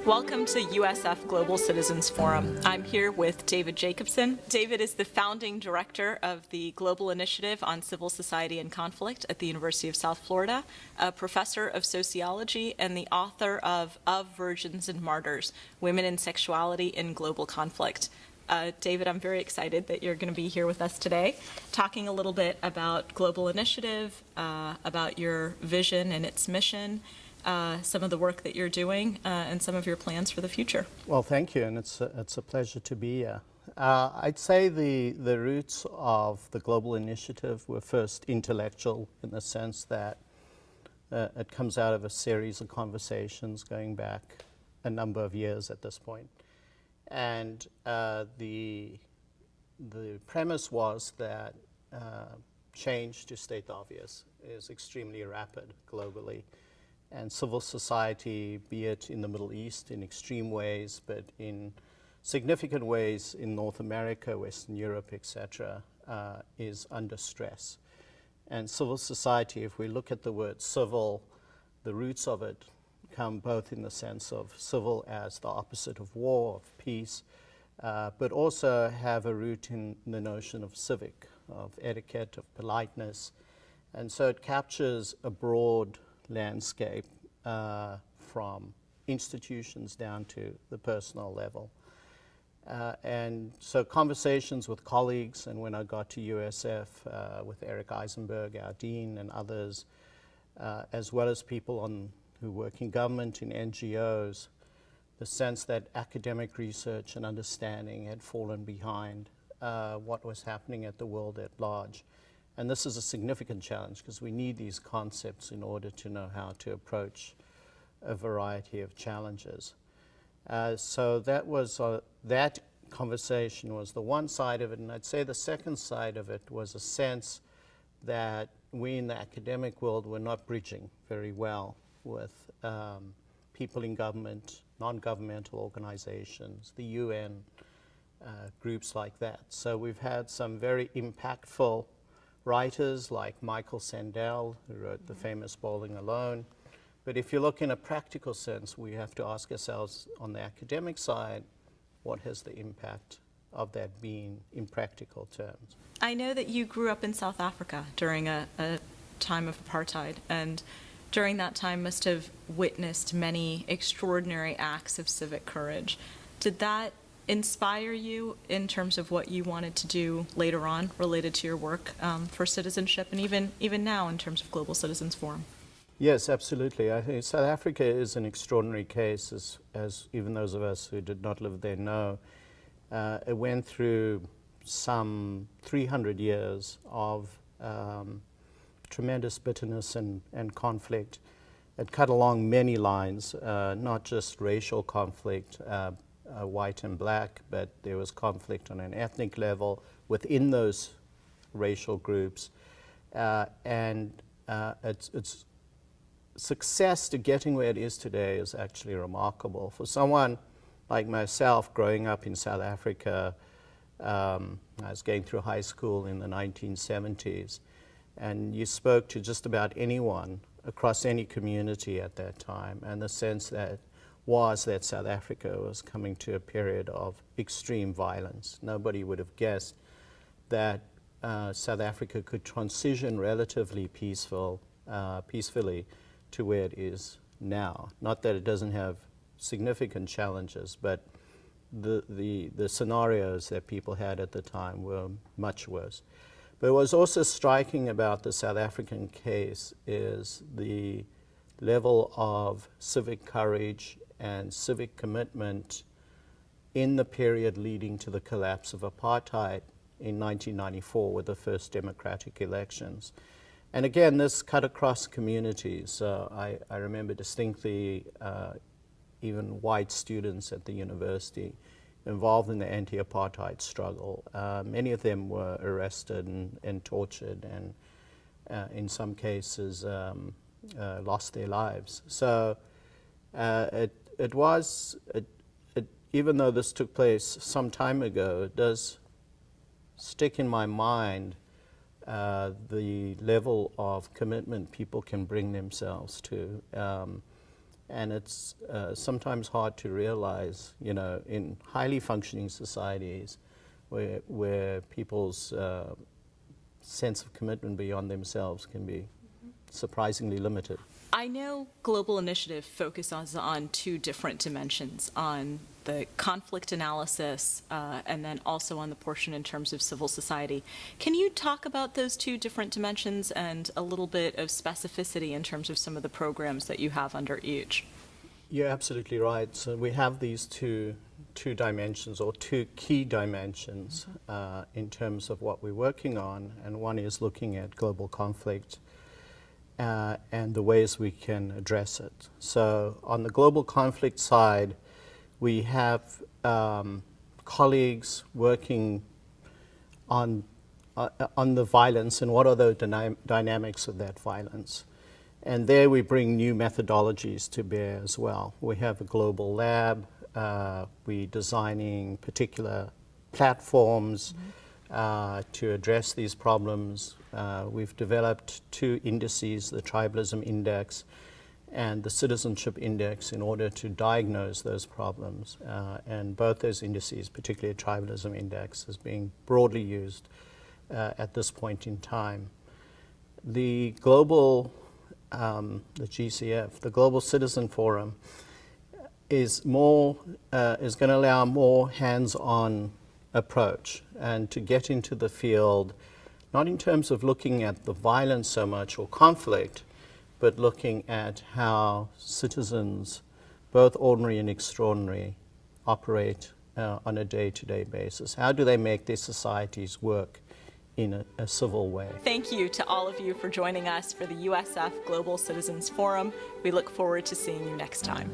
Welcome to USF Global Citizens Forum. I'm here with David Jacobson. David is the founding director of the Global Initiative on Civil Society and Conflict at the University of South Florida, a professor of sociology, and the author of Virgins and Martyrs, Women and Sexuality in Global Conflict. David, I'm very excited that you're going to be here with us today, talking a little bit about Global Initiative, about your vision and its mission, some of the work that you're doing, and some of your plans for the future. Well, thank you, and it's a pleasure to be here. I'd say the roots of the Global Initiative were first intellectual, in the sense that it comes out of a series of conversations going back a number of years at this point. And the premise was that change, to state the obvious, is extremely rapid globally. And civil society, be it in the Middle East in extreme ways, but in significant ways in North America, Western Europe, etc., is under stress. And civil society, if we look at the word civil, the roots of it come both in the sense of civil as the opposite of war, of peace, but also have a root in the notion of civic, of etiquette, of politeness. And so it captures a broad landscape from institutions down to the personal level. And so conversations with colleagues, and when I got to USF with Eric Eisenberg, our dean, and others, as well as people who work in government, in NGOs, the sense that academic research and understanding had fallen behind what was happening at the world at large. And this is a significant challenge because we need these concepts in order to know how to approach a variety of challenges. So that conversation was the one side of it, and I'd say the second side of it was a sense that we in the academic world were not bridging very well with people in government, non-governmental organizations, the UN, groups like that. So we've had some very impactful writers like Michael Sandel, who wrote the famous Bowling Alone. But if you look in a practical sense, we have to ask ourselves on the academic side, what has the impact of that been in practical terms? I know that you grew up in South Africa during a time of apartheid, and during that time must have witnessed many extraordinary acts of civic courage. Did that inspire you in terms of what you wanted to do later on related to your work for citizenship, and even now in terms of Global Citizens Forum? Yes, absolutely. I think South Africa is an extraordinary case, as even those of us who did not live there know. It went through some 300 years of tremendous bitterness and conflict. It cut along many lines, not just racial conflict, white and black, but there was conflict on an ethnic level within those racial groups. And its success to getting where it is today is actually remarkable. For someone like myself growing up in South Africa, I was going through high school in the 1970s, and you spoke to just about anyone across any community at that time, and the sense that South Africa was coming to a period of extreme violence. Nobody would have guessed that South Africa could transition relatively peacefully to where it is now. Not that it doesn't have significant challenges, but the scenarios that people had at the time were much worse. But what's also striking about the South African case is the level of civic courage and civic commitment in the period leading to the collapse of apartheid in 1994 with the first democratic elections. And again, this cut across communities. So I remember distinctly even white students at the university involved in the anti-apartheid struggle. Many of them were arrested and tortured, and in some cases lost their lives. So even though this took place some time ago, it does stick in my mind the level of commitment people can bring themselves to. And it's sometimes hard to realize, you know, in highly functioning societies where people's sense of commitment beyond themselves can be surprisingly limited. I know Global Initiative focuses on two different dimensions, on the conflict analysis and then also on the portion in terms of civil society. Can you talk about those two different dimensions and a little bit of specificity in terms of some of the programs that you have under each? You're absolutely right. So we have these two dimensions, or two key dimensions in terms of what we're working on, and one is looking at global conflict and the ways we can address it. So on the global conflict side, we have colleagues working on the violence and what are the dynamics of that violence. And there we bring new methodologies to bear as well. We have a global lab. We're designing particular platforms to address these problems. We've developed two indices, the Tribalism Index and the Citizenship Index, in order to diagnose those problems. And both those indices, particularly the Tribalism Index, is being broadly used at this point in time. The global, the GCF, the Global Citizen Forum, is going to allow more hands-on approach and to get into the field, not in terms of looking at the violence so much or conflict, but looking at how citizens, both ordinary and extraordinary, operate on a day-to-day basis. How do they make their societies work in a civil way? Thank you to all of you for joining us for the USF Global Citizens Forum. We look forward to seeing you next time.